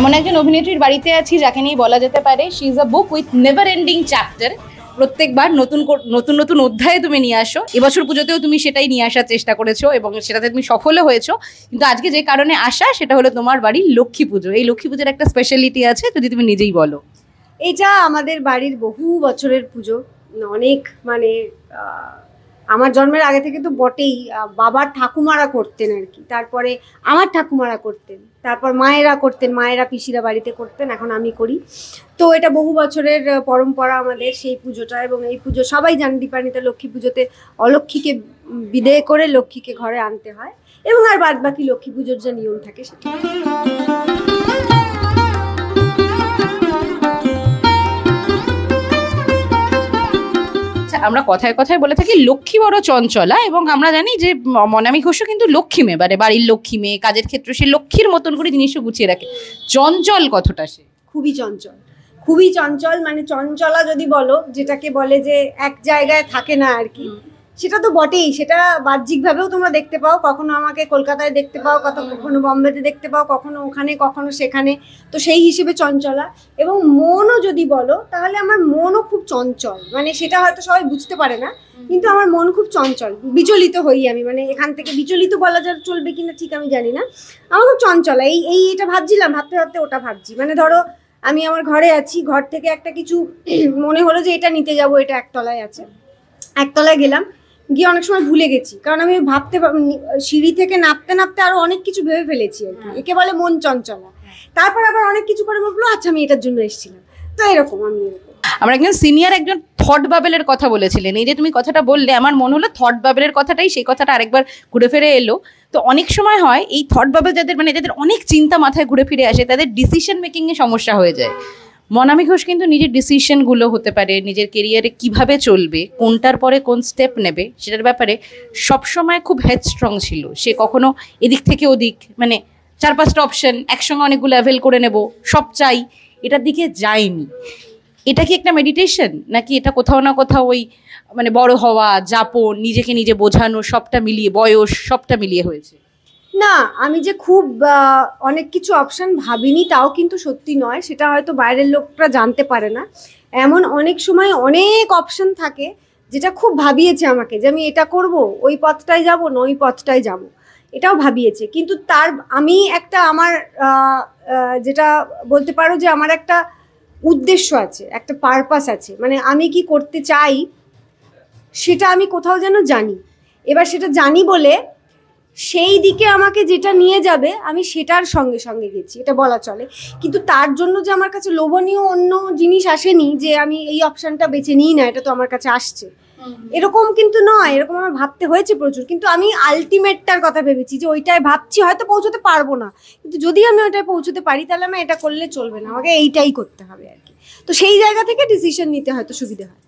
এমন একজন অভিনেত্রীর বাড়িতে আছি যাকে নিয়ে বলা যেতে পারে she is a book with never ending chapter. প্রত্যেকবার নতুন নতুন নতুন অধ্যায়ে তুমি নিয়ে আসো। এবছর পুজোতেও তুমি সেটাই নিয়ে আসার চেষ্টা করেছো এবং সেটাতে তুমি সফলও হয়েছো। কিন্তু আজকে যে কারণে আসা সেটা হলো তোমার বাড়ির লক্ষ্মী পুজো। এই লক্ষ্মী পুজোর একটা স্পেশালিটি আছে, যদি তুমি নিজেই বলো। এটা আমাদের বাড়ির বহু বছরের পুজো, অনেক মানে আমার জন্মের আগে থেকে তো বটেই। বাবার ঠাকুমারা করতেন আর কি, তারপরে আমার ঠাকুমারা করতেন, তারপর মায়েরা করতেন, মায়েরা পিসিরা বাড়িতে করতেন, এখন আমি করি। তো এটা বহু বছরের পরম্পরা আমাদের সেই পুজোটা। এবং এই পুজো সবাই জানেন, দীপান্বিতা লক্ষ্মী পুজোতে অলক্ষ্মীকে বিদেয় করে লক্ষ্মীকে ঘরে আনতে হয়, এবং আর বাদ বাকি লক্ষ্মী পুজোর যে নিয়ম থাকে সেটা। আমরা কথায় কথায় বলে থাকি লক্ষ্মী বড় চঞ্চলা, এবং আমরা জানি যে মনামি ঘোষও কিন্তু লক্ষ্মী মেয়ে, মানে বাড়ির লক্ষ্মী মেয়ে, কাজের ক্ষেত্রে সে লক্ষ্মীর মতন করে জিনিসও গুছিয়ে রাখে। চঞ্চল কতটা সে? খুবই চঞ্চল, খুবই চঞ্চল। মানে চঞ্চলা যদি বলো, যেটাকে বলে যে এক জায়গায় থাকে না আর কি, সেটা তো বটেই। সেটা বাহ্যিকভাবেও তোমরা দেখতে পাও, কখনো আমাকে কলকাতায় দেখতে পাও, কখনো বম্বেতে দেখতে পাও, কখনো ওখানে কখনো সেখানে। তো সেই হিসেবে চঞ্চলা। এবং মনও যদি বলো, তাহলে আমার মনও খুব চঞ্চল। মানে সেটা হয়তো সবাই বুঝতে পারে না, কিন্তু আমার মন খুব চঞ্চল, বিচলিত হই আমি। মানে এখান থেকে বিচলিত বলা যা চলবে কিনা ঠিক আমি জানি না, আমার খুব চঞ্চলা। এটা ভাবছিলাম, ভাবতে ভাবতে ওটা ভাবছি। মানে ধরো আমি আমার ঘরে আছি, ঘর থেকে একটা কিছু মনে হলো যে এটা নিতে যাব, এটা একতলায় আছে, একতলায় গেলাম, গিয়ে অনেক সময় ভুলে গেছি, কারণ আমি ভাবতে সিঁড়ি থেকে নামতে নামতে আরো অনেক কিছু ভেবে ফেলেছি আর কি। একে বলে মন চঞ্চলা। তারপর আবার অনেক কিছু করে বলবো, আচ্ছা আমি এটার জন্য এসেছিলাম। তো এরকম আমি এরকম। আমরা একজন সিনিয়র একজন থট বাবেলের কথা বলেছিলেন। এই যে তুমি কথাটা বললে, আমার মনে হলো থট বাবেলের কথাটাই, সেই কথাটা আরেকবার ঘুরে ফিরে এলো। তো অনেক সময় হয় এই থট বাবেল যাদের, মানে যাদের অনেক চিন্তা মাথায় ঘুরে ফিরে আসে, তাদের ডিসিশন মেকিং এ সমস্যা হয়ে যায়। মনামি ঘোষ কিন্তু নিজের ডিসিশনগুলো হতে পারে, নিজের কেরিয়ারে কিভাবে চলবে, কোনটার পরে কোন স্টেপ নেবে, সেটার ব্যাপারে সবসময় খুব হেডস্ট্রং ছিল। সে কখনো এদিক থেকে ওদিক, মানে 4-5টা অপশন একসঙ্গে অনেকগুলো অ্যাভেল করে নেব, সব চাই, এটার দিকে যায়নি। এটা কি একটা মেডিটেশন, নাকি এটা কোথাও না কোথাও ওই মানে বড় হওয়া, যাপন, নিজেকে নিজে বোঝানো, সবটা মিলিয়ে, বয়স সবটা মিলিয়ে হয়েছে? না, আমি যে খুব অনেক কিছু অপশন ভাবিনি তাও কিন্তু সত্যি নয়। সেটা হয়তো বাইরের লোকরা জানতে পারে না। এমন অনেক সময় অনেক অপশন থাকে যেটা খুব ভাবিয়েছে আমাকে, যে আমি এটা করব, ওই পথটায় যাব না ওই পথটায় যাব, এটাও ভাবিয়েছে। কিন্তু আমি একটা আমার যেটা বলতে পারো যে আমার একটা উদ্দেশ্য আছে, একটা পারপাস আছে। মানে আমি কি করতে চাই সেটা আমি কোথাও যেন জানি। এবার সেটা জানি বলে সেই দিকে আমাকে যেটা নিয়ে যাবে আমি সেটার সঙ্গে সঙ্গে গেছি, এটা বলা চলে। কিন্তু তার জন্য যে আমার কাছে লোভনীয় অন্য জিনিস আসেনি, যে আমি এই অপশানটা বেছে নিই না, এটা তো আমার কাছে আসছে, এরকম কিন্তু নয়। এরকম আমার ভাবতে হয়েছে প্রচুর, কিন্তু আমি আলটিমেটটার কথা ভেবেছি, যে ওইটাই ভাবছি, হয়তো পৌঁছতে পারবো না, কিন্তু যদি আমি ওইটাই পৌঁছতে পারি তাহলে আমি এটা করলে চলবে না, আমাকে এইটাই করতে হবে আর কি। তো সেই জায়গা থেকে ডিসিশন নিতে হয়তো সুবিধা হয়।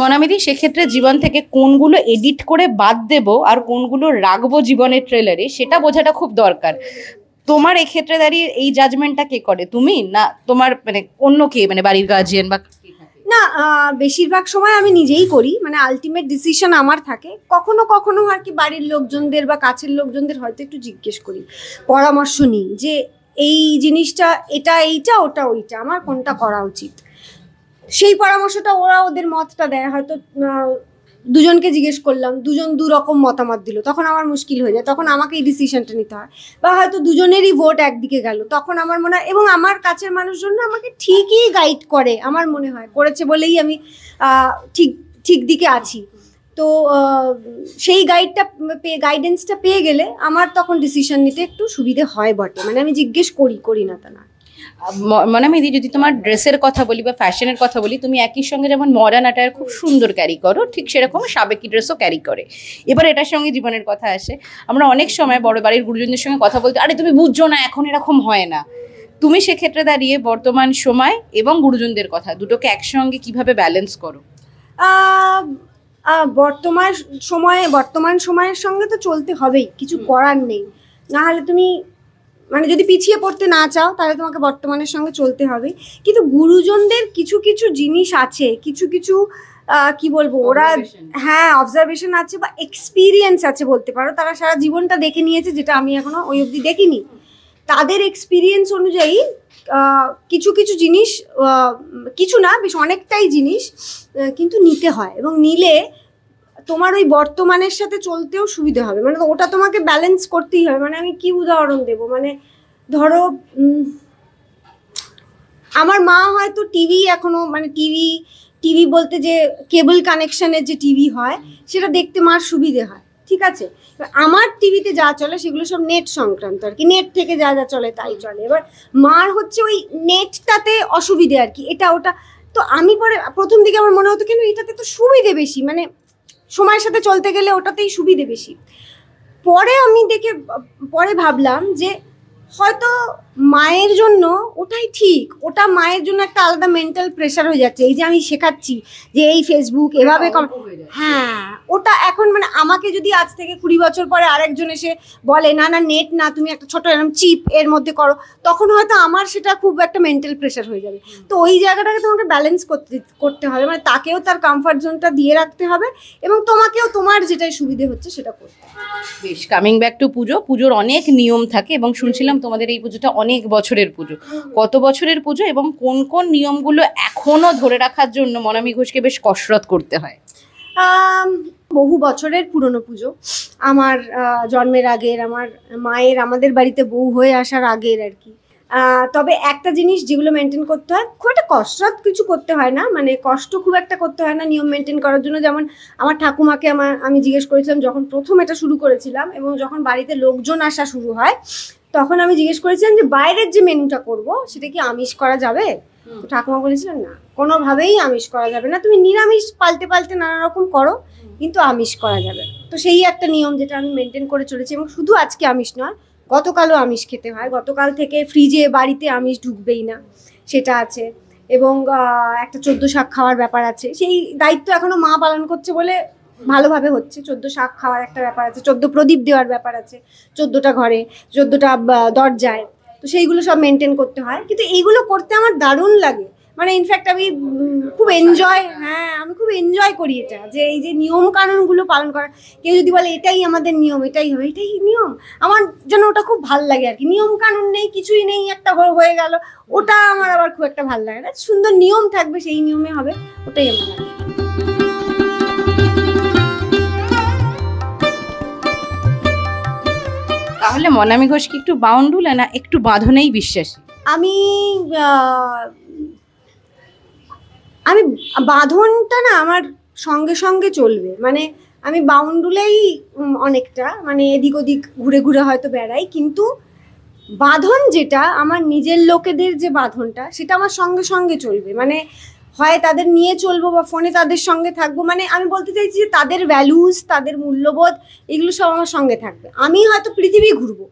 মনামিদি, সেক্ষেত্রে জীবন থেকে কোনগুলো এডিট করে বাদ দেব আর কোনগুলো রাখবো জীবনের ট্রেলারে, সেটা বোঝাটা খুব দরকার। তোমার এক্ষেত্রে দাঁড়িয়ে এই জাজমেন্টটা কে করে, তুমি না তোমার মানে অন্য কে, মানে বাড়ির গার্জিয়ান বা? না, বেশিরভাগ সময় আমি নিজেই করি। মানে আলটিমেট ডিসিশন আমার থাকে। কখনো কখনো আর কি বাড়ির লোকজনদের বা কাছের লোকজনদের হয়তো একটু জিজ্ঞেস করি, পরামর্শ নিই, যে এই জিনিসটা এইটা ওটা ওইটা, আমার কোনটা করা উচিত। সেই পরামর্শটা ওরা ওদের মতটা দেয়। হয়তো দুজনকে জিজ্ঞেস করলাম, দুজন দু রকম মতামত দিল, তখন আমার মুশকিল হয়ে যায়, তখন আমাকে এই ডিসিশনটা নিতে হয়। বা হয়তো দুজনেরই ভোট একদিকে গেল, তখন আমার মনে হয়, এবং আমার কাছের মানুষজন আমাকে ঠিকই গাইড করে, আমার মনে হয় করেছে বলেই আমি ঠিক দিকে আছি। তো সেই গাইডেন্সটা পেয়ে গেলে আমার তখন ডিসিশন নিতে একটু সুবিধে হয় বটে। মানে আমি জিজ্ঞেস করি না তা না। মনামিদি, যদি তোমার ড্রেসের কথা বলি বা ফ্যাশনের কথা বলি, তুমি একই সঙ্গে যেমন মডার্ন অ্যাটায়ার খুব সুন্দর ক্যারি করো, ঠিক সেরকম সাবেকি ড্রেসও ক্যারি করে। এবার এটার সঙ্গে জীবনের কথা আসে। আমরা অনেক সময় বড় বাড়ির গুরুজনদের সঙ্গে কথা বলতে, আরে তুমি বুঝছো না, এখন এরকম হয় না। তুমি সেক্ষেত্রে দাঁড়িয়ে বর্তমান সময় এবং গুরুজনদের কথা দুটোকে একসঙ্গে কিভাবে ব্যালেন্স করো? বর্তমান সময়ের সঙ্গে তো চলতে হবেই, কিছু করার নেই। না হলে তুমি মানে যদি পিছিয়ে পড়তে না চাও তাহলে তোমাকে বর্তমানের সঙ্গে চলতে হবে। কিন্তু গুরুজনদের কিছু কিছু জিনিস আছে, কিছু কিছু কি বলবো, ওরা হ্যাঁ অবজারভেশন আছে বা এক্সপিরিয়েন্স আছে বলতে পারো। তারা সারা জীবনটা দেখে নিয়েছে, যেটা আমি এখনো ওই অবধি দেখিনি। তাদের এক্সপিরিয়েন্স অনুযায়ী কিছু কিছু জিনিস, কিছু না বেশ অনেকটাই জিনিস কিন্তু নিতে হয়, এবং নিলে তোমার ওই বর্তমানের সাথে চলতেও সুবিধা হবে, মানে ওটা তোমাকে ব্যালেন্স করতেই হবে। মানে আমি কি উদাহরণ দেব, মানে ধরো আমার মা হয়তো টিভি এখনো, মানে টিভি বলতে যে কেবল কানেকশনের যে টিভি হয় সেটা দেখতে মার সুবিধে হয়, ঠিক আছে। আমার টিভিতে যা চলে সেগুলো সব নেট সংক্রান্ত আর কি, নেট থেকে যা যা চলে তাই চলে। এবার মার হচ্ছে ওই নেটটাতে অসুবিধে আর কি, এটা ওটা। তো আমি পরে প্রথম দিকে আমার মনে হতো কেন এটাতে তো সুবিধে বেশি, মানে সময়ের সাথে চলতে গেলে ওটাতেই সুবিধে বেশি। পরে আমি পরে ভাবলাম যে হয়তো মায়ের জন্য ওটাই ঠিক, ওটা মায়ের জন্য একটা আলাদা মেন্টাল প্রেশার হয়ে যাচ্ছে। এই যে আমি শেখাচ্ছি যে এই ফেসবুক এভাবে, হ্যাঁ ওটা এখন মানে আমাকে যদি আজ থেকে 20 বছর পরে আরেকজন এসে বলে না না নেট না, তুমি একটা ছোট এরকম চিপ এর মধ্যে করো, তখন হয়তো আমার সেটা খুব একটা মেন্টাল প্রেশার হয়ে যাবে। তো ওই জায়গাটাকে তোমাকে ব্যালেন্স করতে হবে, মানে তাকেও তার কমফর্ট জোনটা দিয়ে রাখতে হবে এবং তোমাকেও তোমার যেটাই সুবিধে হচ্ছে সেটা করতে হবে। বেশ, কামিং ব্যাক টু পুজোর অনেক নিয়ম থাকে এবং শুনছিলাম তোমাদের এই পুজোটা অনেক বছরের পুজো। কত বছরের পুজো এবং কোন কোন নিয়মগুলো এখনো ধরে রাখার জন্য মনামি ঘোষকে বেশ কসরত করতে হয়? বহু বছরের পুরনো পুজো, আমার জন্মের আগের, আমার মায়ের আমাদের বাড়িতে বউ হয়ে আসার আগের আর কি। তবে একটা জিনিস যেগুলো মেনটেন করতে হয়, খুব একটা কসরত কিছু করতে হয় না, মানে কষ্ট খুব একটা করতে হয় না নিয়ম মেনটেন করার জন্য। যেমন আমার ঠাকুমাকে আমি জিজ্ঞেস করেছিলাম যখন প্রথম এটা শুরু করেছিলাম, এবং যখন বাড়িতে লোকজন আসা শুরু হয় তখন আমি জিজ্ঞেস করেছিলাম যে বাইরের যে মেনুটা করব সেটা কি আমিষ করা যাবে? তো ঠাকুমা বলেছিলেন না, কোনোভাবেই আমিষ করা যাবে না, তুমি নিরামিষ পাল্টে পাল্টে নানা রকম করো, কিন্তু আমিষ করা যাবে। তো সেই একটা নিয়ম যেটা আমি মেনটেন করে চলেছি, এবং শুধু আজকে আমিষ নয়, গতকালও আমিষ খেতে হয়। গতকাল থেকে ফ্রিজে বাড়িতে আমিষ ঢুকবেই না সেটা আছে, এবং একটা 14 শাক খাওয়ার ব্যাপার আছে। সেই দায়িত্ব এখনো মা পালন করছে বলে ভালোভাবে হচ্ছে। 14 শাক খাওয়ার একটা ব্যাপার আছে, 14 প্রদীপ দেওয়ার ব্যাপার আছে, 14টা ঘরে, 14টা দরজায়। তো সেইগুলো সব মেনটেন করতে হয়, কিন্তু এইগুলো করতে আমার দারুণ লাগে। মানে ইনফ্যাক্ট আমি খুব এনজয়, হ্যাঁ আমি খুব এনজয় করি এটা, যে এই যে নিয়ম কানুনগুলো পালন করা। কেউ যদি বলে এটাই আমাদের নিয়ম, এটাই হবে, এটাই নিয়ম, আমার যেন ওটা খুব ভাল লাগে আর কি। নিয়ম কানুন নেই, কিছুই নেই, একটা হয়ে গেল, ওটা আমার আবার খুব একটা ভাল লাগে না। সুন্দর নিয়ম থাকবে, সেই নিয়মে হবে, ওটাই আমার লাগে। তাহলে মনামি ঘোষ কি একটু বাউন্ডুলে না একটু বাঁধনেই বিশ্বাসী? আমি বাঁধনটা না আমার সঙ্গে সঙ্গে চলবে, মানে আমি বাউন্ডুলেই অনেকটা, মানে এদিক ওদিক ঘুরে ঘুরে হয়তো বেড়াই, কিন্তু বাঁধন যেটা আমার নিজের লোকেদের যে বাঁধনটা, সেটা আমার সঙ্গে সঙ্গে চলবে। মানে হয় তাদের নিয়ে চলবো বা ফোনে তাদের সঙ্গে থাকবো, মানে আমি বলতে চাইছি যে তাদের ভ্যালুস, তাদের মূল্যবোধ, এগুলো সব আমার সঙ্গে থাকবে। আমি হয়তো পৃথিবী ঘুরবো,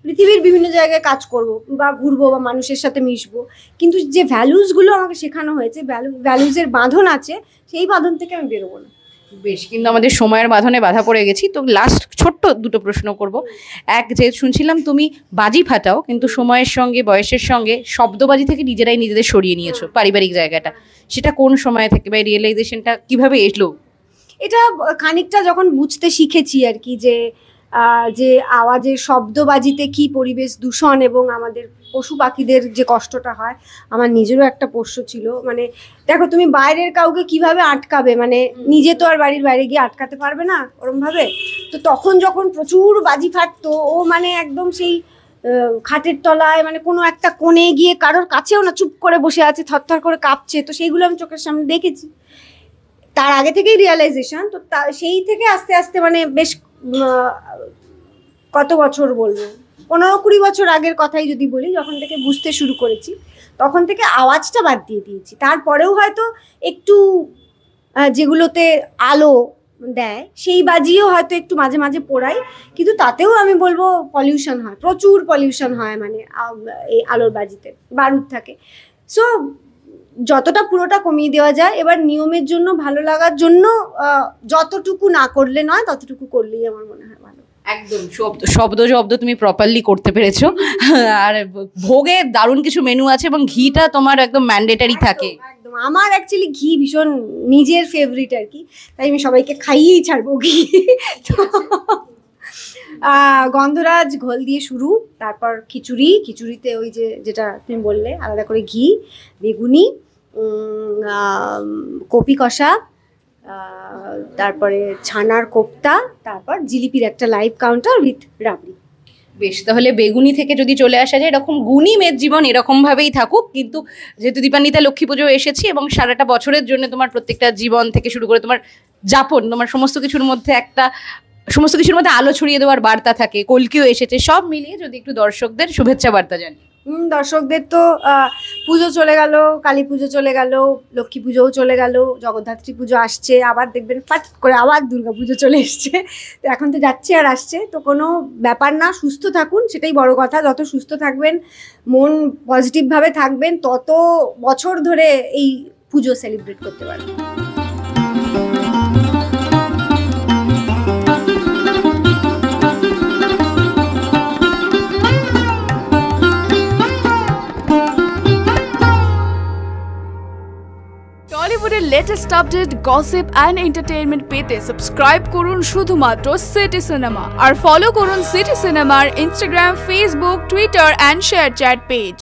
পৃথিবীর বিভিন্ন জায়গায় কাজ করব বা ঘুরবো বা মানুষের সাথে মিশবো, কিন্তু যে ভ্যালুসগুলো আমাকে শেখানো হয়েছে, ভ্যালুসের বাঁধন আছে, সেই বাঁধন থেকে আমি বেরোবো না। বেশ, কিন্তু আমাদের সময়ের বাঁধনে বাধা পড়ে গেছি, তো লাস্ট ছোট্ট দুটো প্রশ্ন করব। এক, যে শুনছিলাম তুমি বাজি ফাটাও, কিন্তু সময়ের সঙ্গে বয়সের সঙ্গে শব্দবাজি থেকে নিজেদের সরিয়ে নিয়েছো পারিবারিক জায়গাটা, সেটা কোন সময় থেকে বা রিয়েলাইজেশনটা কিভাবে এলো? এটা খানিকটা যখন বুঝতে শিখেছি আর কি, যে আওয়াজের শব্দবাজিতে কি পরিবেশ দূষণ এবং আমাদের পশু পাখিদের যে কষ্টটা হয়। আমার নিজেরও একটা পোষ্য ছিল, মানে দেখো তুমি বাইরের কাউকে কিভাবে আটকাবে, মানে নিজে তো আর বাড়ির বাইরে গিয়ে আটকাতে পারবে না ওরমভাবে। তো তখন যখন প্রচুর বাজি ফাটতো, ও মানে একদম সেই খাটের তলায়, মানে কোনো একটা কোণে গিয়ে কারোর কাছেও না, চুপ করে বসে আছে, থরথর করে কাঁপছে। তো সেইগুলো আমি চোখের সামনে দেখেছি, তার আগে থেকেই রিয়েলাইজেশন। তো সেই থেকে আস্তে আস্তে, মানে বেশ কত বছর বলবো, 15-20 বছর আগের কথাই যদি বলি, যখন থেকে বুঝতে শুরু করেছি তখন থেকে আওয়াজটা বাদ দিয়ে দিয়েছি। তারপরেও হয়তো একটু যেগুলোতে আলো দেয় সেই বাজিও হয়তো একটু মাঝে মাঝে পোড়াই, কিন্তু তাতেও আমি বলবো পলিউশন হয়, প্রচুর পলিউশন হয়, মানে এই আলোর বাজিতে বারুদ থাকে। সো যতটা পুরোটা কমিয়ে দেওয়া যায়। এবার নিয়মের জন্য, ভালো লাগার জন্য যতটুকু না করলে নয়, ততটুকু করলেই আমার মনে হয় ভালো। একদম শব্দ তুমি প্রপারলি করতে পেরেছো। আর ভোগে দারুণ কিছু মেনু আছে এবং ঘিটা তোমার একদম ম্যান্ডেটারি থাকে। একদম, আমার অ্যাকচুয়ালি ঘি ভীষণ নিজের ফেভারিট আর কি, তাই আমি সবাইকে খাইয়েই ছাড়বো ঘি। গন্ধরাজ ঘোল দিয়ে শুরু, তারপর খিচুড়িতে ওই যেটা তুমি বললে আলাদা করে ঘি, বেগুনি, কপি কষা, তারপরে ছানার কোপ্তা, তারপর জিলিপির একটা লাইভ কাউন্টার উইথ রাবড়ি। বেশ, তাহলে বেগুনি থেকে যদি চলে আসা যায়, এরকম গুণী মেয়ের জীবন এরকমভাবেই থাকুক। কিন্তু যেহেতু দীপান্বিতা লক্ষ্মী পুজো এসেছি এবং সারাটা বছরের জন্য তোমার প্রত্যেকটা জীবন থেকে শুরু করে তোমার যাপন, তোমার সমস্ত কিছুর মধ্যে আলো ছড়িয়ে দেওয়ার বার্তা থাকে। কল্কিও এসেছে, সব মিলিয়ে যদি একটু দর্শকদের শুভেচ্ছা বার্তা জানি। দর্শকদের তো পুজো চলে গেল, কালী পুজো চলে গেল, লক্ষ্মী পুজোও চলে গেল, জগদ্ধাত্রী পুজো আসছে, আবার দেখবেন ফাট করে আবার দুর্গা পুজো চলে এসছে। তো এখন তো যাচ্ছে আর আসছে, তো কোনো ব্যাপার না, সুস্থ থাকুন, সেটাই বড় কথা। যত সুস্থ থাকবেন, মন পজিটিভভাবে থাকবেন, তত বছর ধরে এই পুজো সেলিব্রেট করতে পারবেন। টলিউডের latest update, gossip and entertainment পেতে সাবস্ক্রাইব করুন শুধুমাত্র সিটি সিনেমা, আর ফলো করুন সিটি সিনেমার Instagram, Facebook, Twitter and ShareChat page.